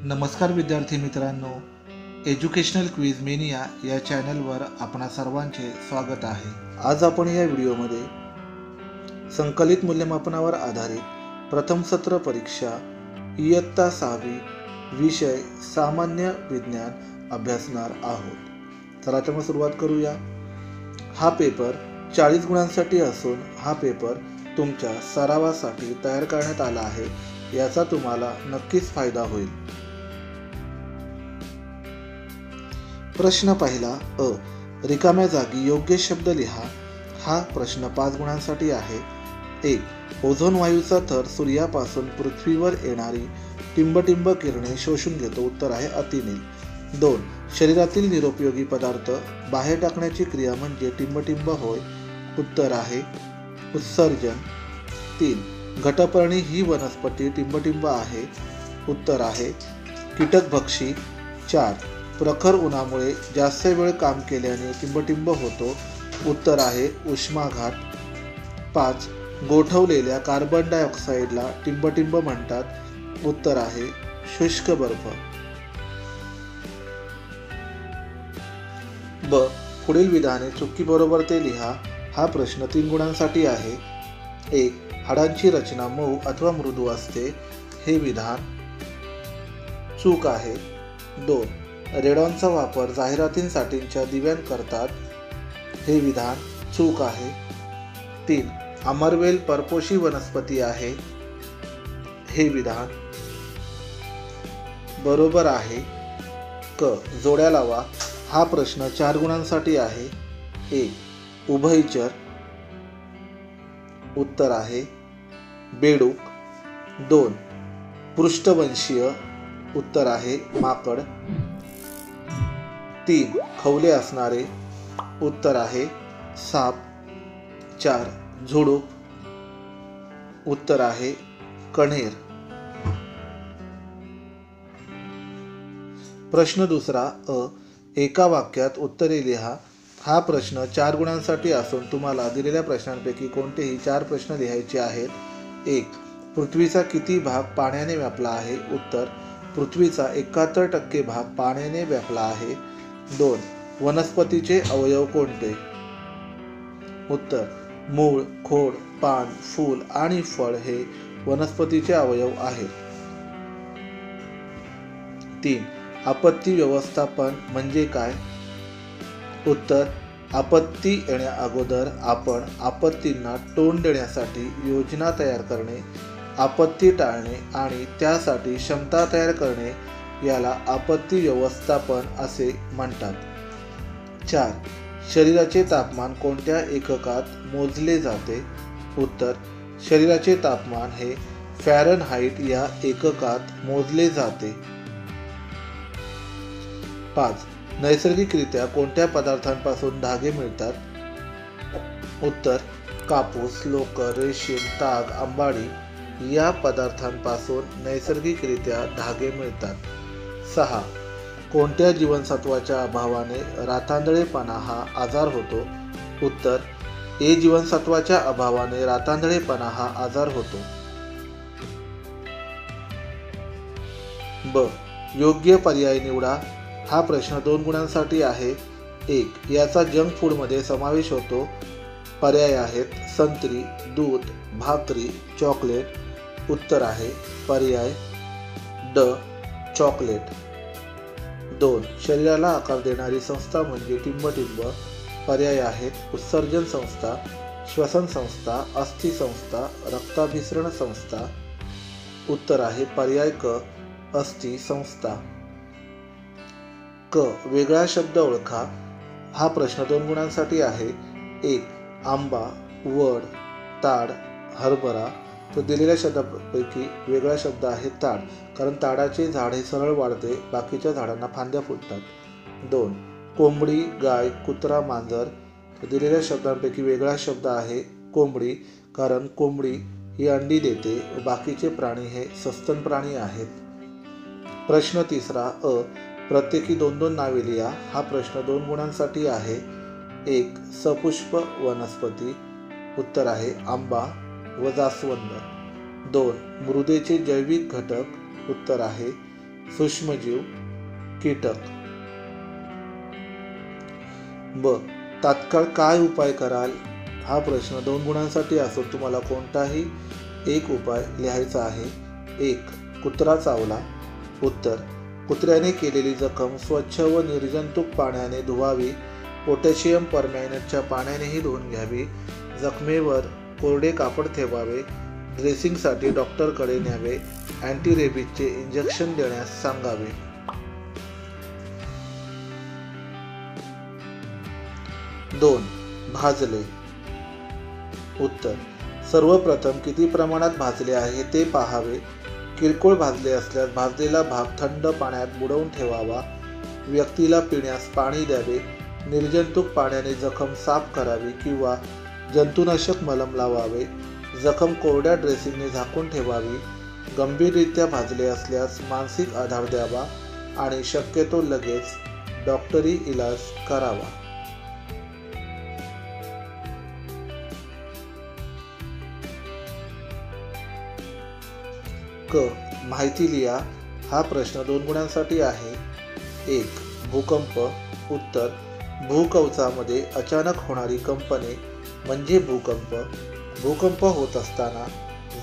नमस्कार विद्यार्थी मित्रांनो, एज्युकेशनल क्विज मेनिया या चॅनलवर आपणा सर्वांचे स्वागत आहे। आज आपण या व्हिडिओमध्ये संकलित मूल्यमापनावर आधारित प्रथम सत्र परीक्षा इयत्ता 6वी विषय सामान्य विज्ञान अभ्यासणार आहोत। चला तर मग सुरुवात करूया। हा पेपर 40 गुणांसाठी असून हा पेपर तुमच्या सरावासाठी तयार करण्यात आला आहे। याचा तुम्हाला नक्कीच फायदा होईल। प्रश्न पहिला अ, रिकाम्या जागी योग्य शब्द लिहा। हा प्रश्न 5 गुणांसाठी आहे। 1. ओझोन वायूचा थर सूर्यापासून पृथ्वीवर येणारी टिंबटिंब किरणे शोषून घेतो। उत्तर आहे अतिनील। 2. शरीरातील निरुपयोगी पदार्थ बाहेर टाकण्याची क्रिया म्हणजे टिंबटिंब होय। उत्तर आहे उत्सर्जन। 3. घटपर्णी ही वनस्पती टिंबटिंब आहे। उत्तर आहे कीटकभक्षी। 4. प्रखर उन्हामुळे जास्त वेळ काम केल्याने टिंबटिंब होतो। उत्तर आहे उष्माघात। 5. गोठवलेल्या कार्बन डायऑक्साईडला टिंबटिंब म्हणतात। उत्तर आहे शुष्क बर्फ। ब. पुढील विधाने चुकी बरोबर ते लिहा। हा प्रश्न 3 गुणांसाठी आहे। 1. हाडांची रचना मऊ अथवा मृदू असते। हे विधान चूक आहे। 2. रेडॉनचा वापर जाहिरातींसाठीच्या दिव्यां करतात। हे विधान चूक आहे। 3. अमरवेल परपोषी वनस्पती आहे। हे विधान बरोबर आहे। क. जोड्या लावा। हा प्रश्न 4 गुणांसाठी आहे। 1. उभयचर। उत्तर आहे बेडूक। 2. पृष्ठवंशीय। उत्तर आहे माकड। 3. खवले असणारे। उत्तर आहे साप। 4. झुडूप। उत्तर आहे कण्हेर। प्रश्न दुसरा अ, एका वाक्यात उत्तरे लिहा। हा प्रश्न 4 गुणांसाठी असून तुम्हाला दिलेल्या प्रश्नांपैकी कोणतेही 4 प्रश्न लिहायचे आहेत। 1. पृथ्वीचा किती भाग पाण्याने व्यापला आहे? उत्तर पृथ्वीचा 71% भाग पाण्याने व्यापला आहे। 2. वनस्पतीचे अवयव कोणते? उत्तर मूळ, खोड, पान, फूल आणि फळ हे वनस्पतीचे अवयव आहेत। 3. आपत्ती व्यवस्थापन म्हणजे काय? उत्तर आपत्ती येण्या अगोदर आपण आपत्तींना तोंड देण्यासाठी योजना तयार करणे, आपत्ती टाळणे आणि त्यासाठी क्षमता तयार करणे याला आपत्ती व्यवस्थापन असे म्हणतात। 4. शरीराचे तापमान कोणत्या एककात मोजले जाते? उत्तर शरीराचे तापमान हे फॅरनहाइट या एककात मोजले जाते। 5. नैसर्गिकरित्या कोणत्या पदार्थांपासून धागे मिळतात? उत्तर कापूस, लोकर, रेशीम, ताग, अंबाडी या पदार्थांपासून नैसर्गिकरित्या धागे मिळतात। 6. कोणत्या जीवनसत्वाच्या अभावाने रातांधळेपणा हा आजार होतो? उत्तर ए जीवनसत्वाच्या अभावाने रातांधळेपणा हा आजार होतो। ब. योग्य पर्याय निवडा। हा प्रश्न 2 गुणांसाठी आहे। 1. याचा जंक फूडमध्ये समावेश होतो। पर्याय आहेत संत्री, दूध, भाकरी, चॉकलेट। उत्तर आहे पर्याय ड चॉकलेट। 2. शरीराला आकार देणारी संस्था म्हणजे टिंबटिंब। पर्याय आहेत उत्सर्जन संस्था, श्वसन संस्था, अस्थि संस्था, रक्ताभिसरण संस्था। उत्तर आहे पर्याय क अस्थि संस्था। क. वेगळा शब्द ओळखा। हा प्रश्न 2 गुणांसाठी आहे। 1. आंबा, वड, ताड, हरभरा। तर दिलेल्या शब्दापैकी वेगळा शब्द आहे ताड, कारण ताडाचे झाड हे सरळ वाढते, बाकीच्या झाडांना फांद्या फुटतात। 2. कोंबडी, गाय, कुत्रा, मांजर। तर दिलेल्या शब्दांपैकी वेगळा शब्द आहे कोंबडी, कारण कोंबडी ही अंडी देते व बाकीचे प्राणी हे सस्तन प्राणी आहेत। प्रश्न तिसरा अ, प्रत्येकी 2-2 नावे लिहा। हा प्रश्न 2 गुणांसाठी आहे। 1. सपुष्प वनस्पती। उत्तर आहे आंबा व जास्वंद। 2. मृदेचे जैविक घटक। उत्तर आहे सूक्ष्मजीव, कीटक. ब. तात्काळ काय उपाय कराल? हा प्रश्न 2 गुणांसाठी असून तुम्हाला कोणताही एक उपाय लिहायचा आहे. 1. कुत्रा चावला. उत्तर: कुत्र्याने केलेली जखम स्वच्छ व निर्जंतुक पाण्याने धुवावी. पोटॅशियम परमॅंगनेटच्या पाण्यानेही धुवून घ्यावी. जखमेवर कोरडे कापड ठेवावे. ड्रेसिंगसाठी डॉक्टरकडे न्यावे. अँटी रेबीजचे इंजेक्शन देण्यास सांगावे. 2. भाजले. उत्तर: सर्वप्रथम किती प्रमाणात भाजले आहे ते पाहावे. किरकोळ भाजले असल्यास भाजलेला भाग थंड पाण्यात बुडवून ठेवावा. व्यक्तीला पिण्यास पाणी द्यावे. निर्जंतुक पाण्याने जखम साफ करावी किंवा जंतुनाशक मलम लावावे. जखम कोरड्या ड्रेसिंगने झाकून ठेवावी. गंभीररित्या भाजले असल्यास मानसिक आधार द्यावा आणि शक्यतो लगेच डॉक्टरी इलाज करावा. क. माहिती लिहा. हा प्रश्न 2 गुणांसाठी आहे. 1. भूकंप. उत्तर: भूकवचामध्ये अचानक होणारी कंपने म्हणजे भूकंप. भूकंप होत असताना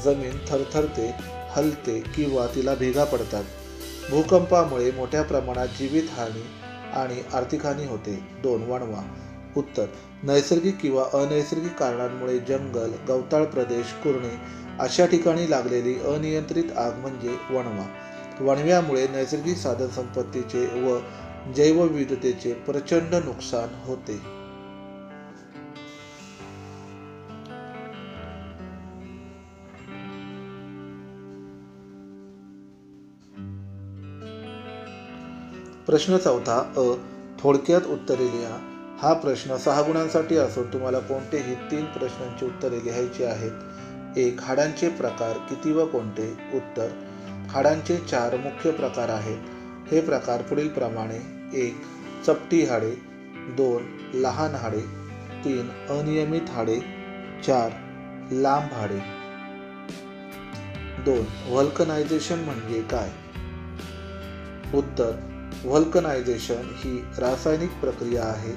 जमीन थरथरते, हलते किंवा तिला भेगा पडतात. भूकंपामुळे मोठ्या प्रमाणात जीवितहानी आणि आर्थिक हानी होते. 2. वणवा. उत्तर: नैसर्गिक किंवा अनैसर्गिक कारणांमुळे जंगल, गवताळ प्रदेश, कुरणे अशा ठिकाणी लागलेली अनियंत्रित आग म्हणजे वणवा. वणव्यामुळे नैसर्गिक साधनसंपत्तीचे व जैवविविधतेचे प्रचंड नुकसान होते. प्रश्न 4. अ. थोडक्यात उत्तरे लिहा. हा प्रश्न 6 गुणांसाठी असून तुम्हाला कोणतेही 3 प्रश्नांची उत्तरे लिहायची आहेत. 1. हाडांचे प्रकार किती व कोणते? उत्तर: हाडांचे 4 मुख्य प्रकार आहेत. हे प्रकार पुढील प्रमाणे: 1. चपटी हाडे. 2. लहान हाडे. 3. अनियमित हाडे. 4. लांब हाडे. 2. व्हल्कनायझेशन म्हणजे काय? उत्तर: व्हल्कनायझेशन ही रासायनिक प्रक्रिया आहे.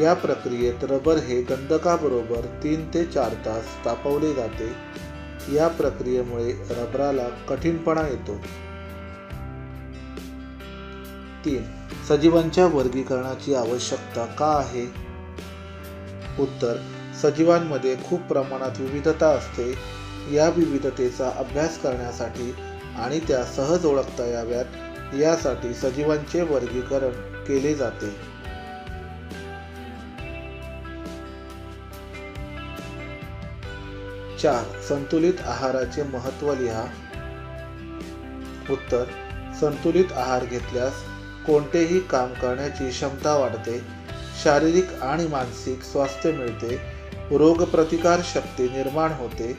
या प्रक्रियेत रबर हे गंधकाबरोबर 3 ते 4 तास तापवले जाते. या प्रक्रियेमुळे रबराला कठीणपणा येतो. 3. सजीवांच्या वर्गीकरणाची आवश्यकता का आहे? उत्तर: सजीवांमध्ये खूप प्रमाणात विविधता असते. या विविधतेचा अभ्यास करण्यासाठी आणि त्या सहज ओळखता याव्यात यासाठी सजीवांचे वर्गीकरण केले जाते. 4. संतुलित आहाराचे महत्त्व लिहा. उत्तर: संतुलित आहार घेतल्यास कोणतेही काम करण्याची क्षमता वाढते. शारीरिक आणि मानसिक स्वास्थ्य मिळते. रोगप्रतिकार शक्ती निर्माण होते.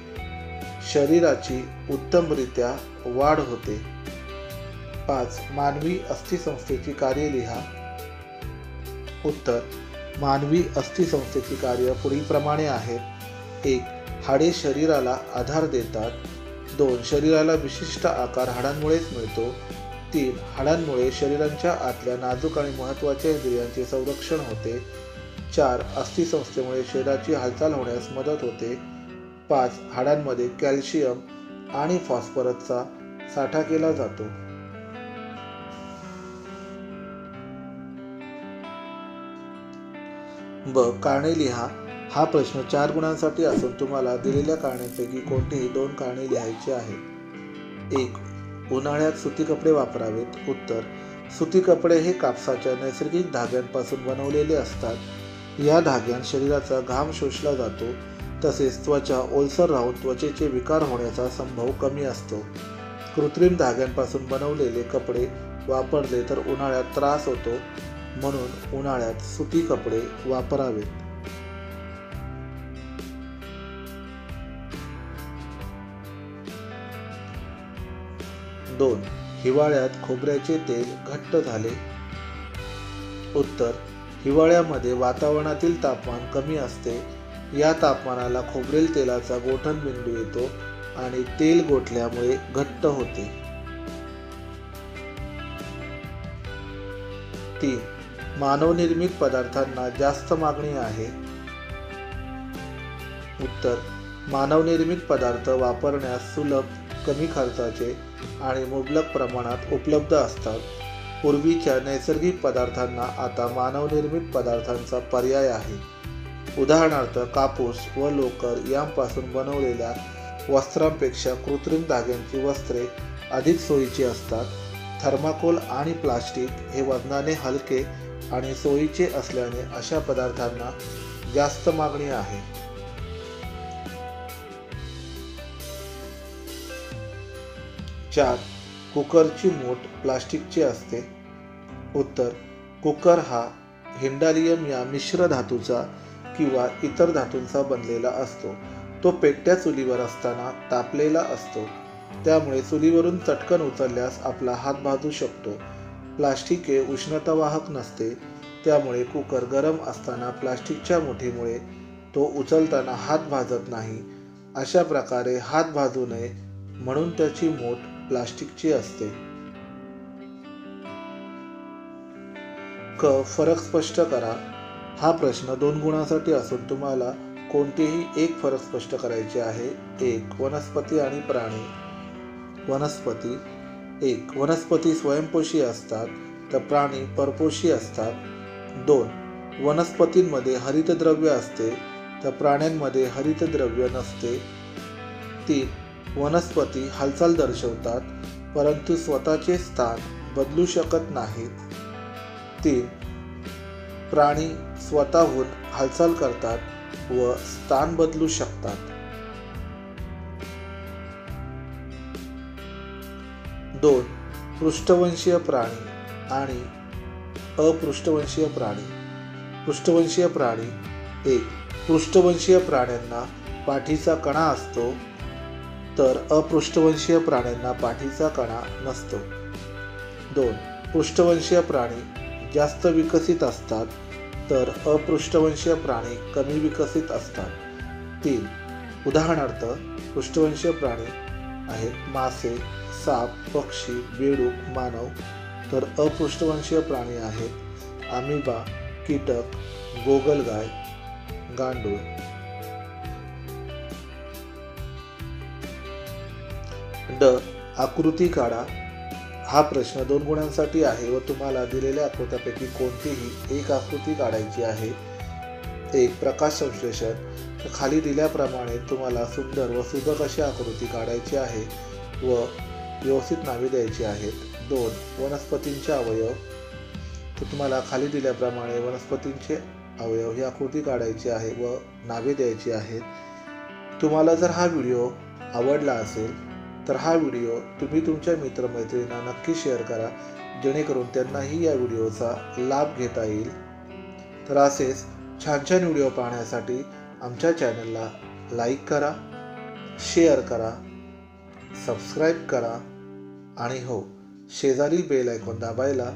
शरीराची उत्तमरित्या वाढ होते. 5. मानवी अस्थिसंस्थेची कार्ये लिहा. उत्तर: मानवी अस्थिसंस्थेची कार्य पुढीलप्रमाणे आहेत. 1. हाडे शरीराला आधार देतात. 2. शरीराला विशिष्ट आकार हाडांमुळेच मिळतो. 3. हाडांमुळे शरीराच्या आतल्या नाजूक आणि महत्त्वाच्या इंद्रियांचे संरक्षण होते. 4. अस्थिसंस्थेमुळे शरीराची हालचाल होण्यास मदत होते. 5. हाडांमध्ये कॅल्शियम आणि फॉस्फरसचा साठा केला जातो. ब. कारणे लिहा. हा प्रश्न 4 गुणांसाठी असून तुम्हाला दिलेल्या कारणांपैकी कोणतेही 2 कारणे लिहायची आहेत. 1. उन्हाळ्यात सुती कपडे वापरावेत. उत्तर: सुती कपडे हे कापसाच्या नैसर्गिक धाग्यांपासून बनवलेले असतात. या धाग्यांत शरीराचा घाम शोषला जातो. तसेच त्वचा ओलसर राहून त्वचेचे विकार होण्याचा संभव कमी असतो. कृत्रिम धाग्यांपासून बनवलेले कपडे वापरले तर उन्हाळ्यात त्रास होतो. म्हणून उन्हाळ्यात सुती कपडे वापरावेत. 2. हिवाळ्यात खोबऱ्याचे तेल घट्ट झाले. उत्तर: हिवाळ्यामध्ये वातावरणातील तापमान कमी असते. या तापमानाला खोबरेल तेलाचा गोठण बिंदू येतो आणि तेल गोठल्यामुळे घट्ट होते. 3. मानवनिर्मित पदार्थांना जास्त मागणी आहे. उत्तर: मानवनिर्मित पदार्थ वापरण्यास सुलभ, कमी खर्चाचे आणि मुबलक प्रमाणात उपलब्ध असतात. पूर्वीच्या नैसर्गिक पदार्थांना आता मानवनिर्मित पदार्थांचा पर्याय आहे. उदाहरणार्थ, कापूस व लोकर यांपासून बनवलेल्या वस्त्रांपेक्षा कृत्रिम धाग्यांची वस्त्रे अधिक सोयीची असतात. थर्माकोल आणि प्लास्टिक हे वजनाने हलके आणि सोयीचे असल्याने अशा पदार्थांना जास्त मागणी आहे. 4. कुकरची मूठ प्लास्टिकची असते. उत्तर: कुकर हा हिंडालियम या मिश्र धातूचा किंवा इतर धातूंचा बनलेला असतो. तो पेटत्या चुलीवर असताना तापलेला असतो, त्यामुळे चुलीवरून चटकन उचलल्यास आपला हात भाजू शकतो. प्लास्टिक हे उष्णतावाहक नसते, त्यामुळे कुकर गरम असताना प्लास्टिकच्या मुठीमुळे तो उचलताना हात भाजत नाही. अशा प्रकारे हात भाजू नये म्हणून त्याची मूठ प्लास्टिकची असते. क. फरक स्पष्ट करा. हा प्रश्न 2 गुणांसाठी असून तुम्हाला कोणतेही एक फरक स्पष्ट करायचे आहे. 1. वनस्पती आणि प्राणी. वनस्पती. 1. वनस्पती स्वयंपोषी असतात, तर प्राणी परपोषी असतात. 2. वनस्पतींमध्ये हरितद्रव्य असते, तर प्राण्यांमध्ये हरितद्रव्य नसते. 3. वनस्पती हालचाल दर्शवतात, परंतु स्वतःचे स्थान बदलू शकत नाहीत. 3. प्राणी स्वतःहून हालचाल करतात व स्थान बदलू शकतात. 2. पृष्ठवंशीय प्राणी आणि अपृष्ठवंशीय प्राणी. पृष्ठवंशीय प्राणी. 1. पृष्ठवंशीय प्राण्यांना पाठीचा कणा असतो, तर अपृष्ठवंशीय प्राण्यांना पाठीचा कणा नसतो. 2. पृष्ठवंशीय प्राणी जास्त विकसित असतात, तर अपृष्ठवंशीय प्राणी कमी विकसित असतात. 3. उदाहरणार्थ, पृष्ठवंशीय प्राणी आहेत मासे, साप, पक्षी, बेडूक, मानव, तर अपृष्ठवंशीय प्राणी आहेत अमिबा, कीटक, गोगलगाय, गांडूळ. ड. आकृती काढा. हा प्रश्न 2 गुणांसाठी आहे व तुम्हाला दिलेल्या आकृत्यापैकी कोणतीही एक आकृती काढायची आहे. 1. प्रकाश संश्लेषण. खाली दिल्याप्रमाणे तुम्हाला सुंदर व सुबक अशी आकृती काढायची आहे व व्यवस्थित नावे द्यायची आहेत. 2. वनस्पतींचे अवयव. तर तुम्हाला खाली दिल्याप्रमाणे वनस्पतींचे अवयव ही आकृती काढायची आहे व नावे द्यायची आहेत. तुम्हाला जर हा व्हिडिओ आवडला असेल तर हा व्हिडिओ तुम्ही तुमच्या मित्रमैत्रिणींना नक्की शेअर करा, जेणेकरून त्यांनाही या व्हिडिओचा लाभ घेता येईल. तर असेच छान छान व्हिडिओ पाहण्यासाठी आमच्या चॅनलला लाईक करा, शेअर करा, सबस्क्राईब करा आणि हो, शेजारील बेल आयकॉन दाबायला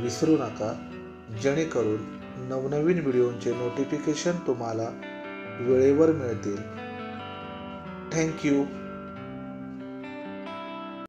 विसरू नका, जेणेकरून नवनवीन व्हिडिओंचे नोटिफिकेशन तुम्हाला वेळेवर मिळतील. थँक्यू.